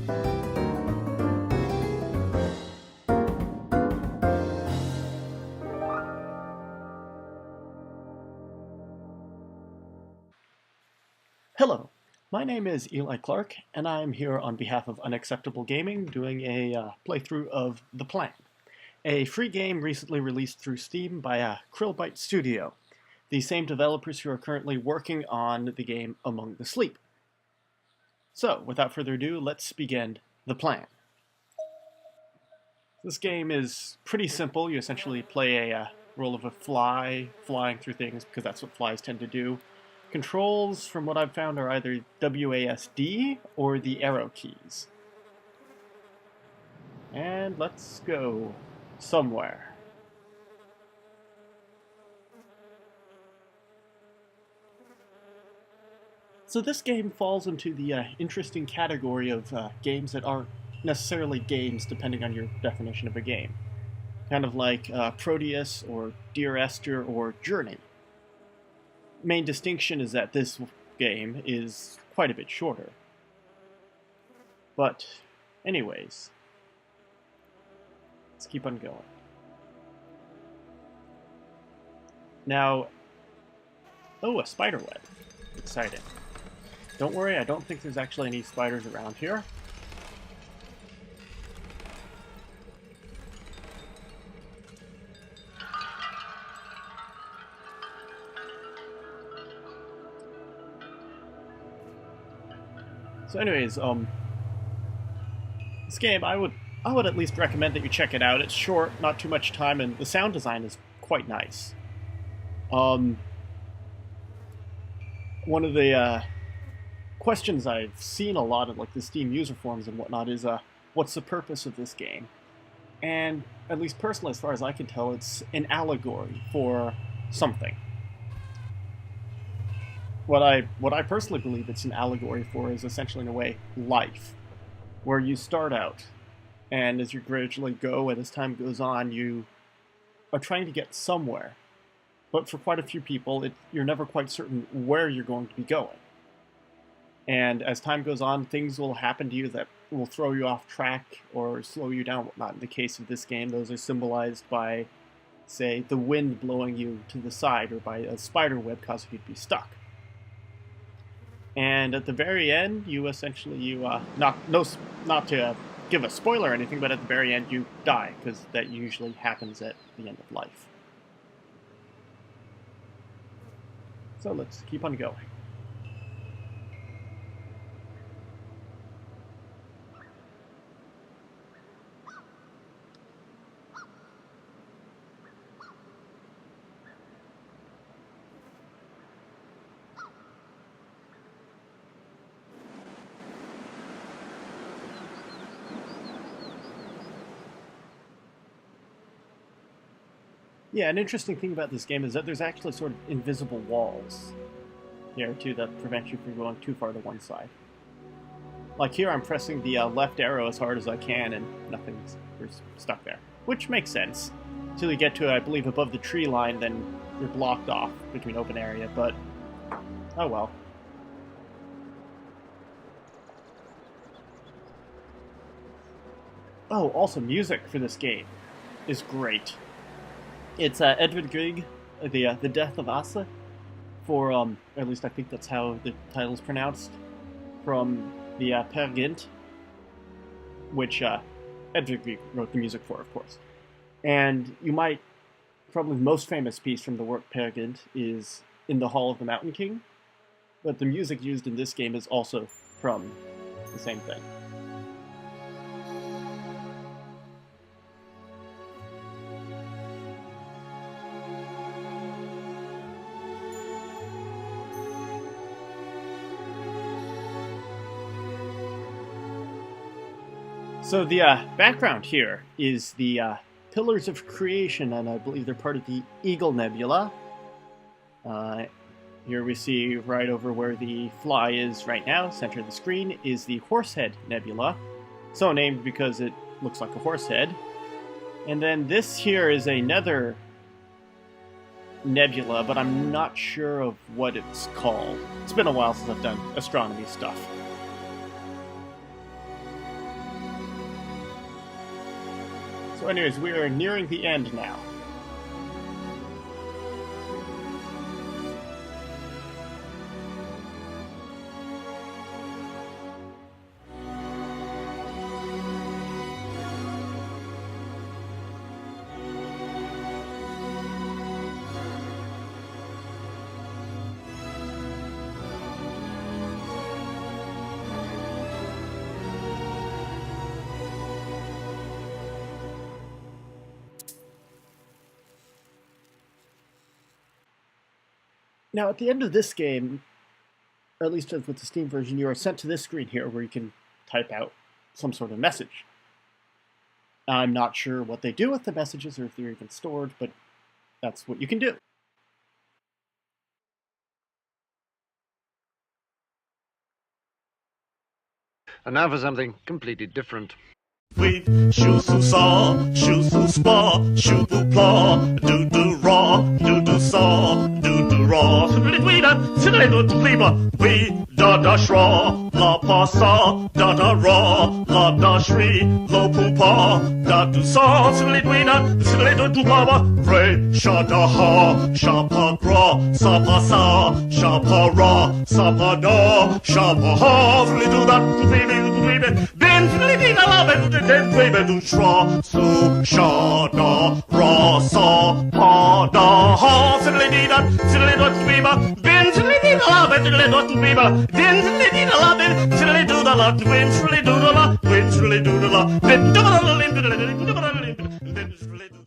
Hello, my name is Eli Clark, and I'm here on behalf of Unacceptable Gaming doing a playthrough of The Plan, a free game recently released through Steam by Krillbite Studio, the same developers who are currently working on the game Among the Sleep. So, without further ado, let's begin The Plan. This game is pretty simple. You essentially play a role of a fly, flying through things, because that's what flies tend to do. Controls, from what I've found, are either WASD or the arrow keys. And let's go somewhere. So this game falls into the interesting category of games that aren't necessarily games depending on your definition of a game. Kind of like Proteus or Dear Esther or Journey. Main distinction is that this game is quite a bit shorter. But, anyways, let's keep on going. Now, oh, a spider web. Exciting. Don't worry, I don't think there's actually any spiders around here. So anyways, this game, I would at least recommend that you check it out. It's short, not too much time, and the sound design is quite nice. One of the questions I've seen a lot of like the Steam user forums and whatnot is, what's the purpose of this game? And at least personally, as far as I can tell, it's an allegory for something. What I personally believe it's an allegory for is essentially, in a way, life, where you start out, and as you gradually go, and as time goes on, you are trying to get somewhere. But for quite a few people, you're never quite certain where you're going to be going. And as time goes on, things will happen to you that will throw you off track or slow you down, whatnot. In the case of this game, those are symbolized by, say, the wind blowing you to the side, or by a spider web causing you to be stuck. And at the very end, you essentially, not to give a spoiler or anything, but at the very end you die, because that usually happens at the end of life. So let's keep on going. Yeah, an interesting thing about this game is that there's actually sort of invisible walls here, too, that prevent you from going too far to one side. Like here, I'm pressing the left arrow as hard as I can, and you're stuck there. Which makes sense. Until you get to, I believe, above the tree line, then you're blocked off between open area, but oh well. Oh, also, music for this game is great. It's Edvard Grieg, the Death of Asa, for, at least I think that's how the title's pronounced, from the Per Gynt, which Edvard Grieg wrote the music for, of course. And you might, probably the most famous piece from the work Per Gynt is In the Hall of the Mountain King, but the music used in this game is also from the same thing. So the background here is the Pillars of Creation, and I believe they're part of the Eagle Nebula. Here we see right over where the fly is right now, center of the screen, is the Horsehead Nebula. So named because it looks like a horse head. And then this here is another nebula, but I'm not sure of what it's called. It's been a while since I've done astronomy stuff. So anyways, we are nearing the end now. Now, at the end of this game, or at least with the Steam version, you are sent to this screen here where you can type out some sort of message. I'm not sure what they do with the messages or if they're even stored, but that's what you can do. And now for something completely different. Weave, shoe su saw, shoe su spa, shoe bu plaw, do do raw, do do saw, do do raw. We da, today do to leave we da da shraw, la pa saw, da da raw, la da shri, lo pu pa, da do saw, today do to baba, re, sha da ha, sha pa gra, sa pa sa, sha pa ra, sa pa da, sha pa ha, today do that to baby, ben, today da la ben. Den baby do shra su sha da ra sa pa da ha fiddly dee da fiddly dot weeba bin fiddly dee da la fiddly dot weeba din fiddly dee da la bin fiddly do da la win fiddly do da la win fiddly do da la bin do da la bin fiddly do da la bin fiddly do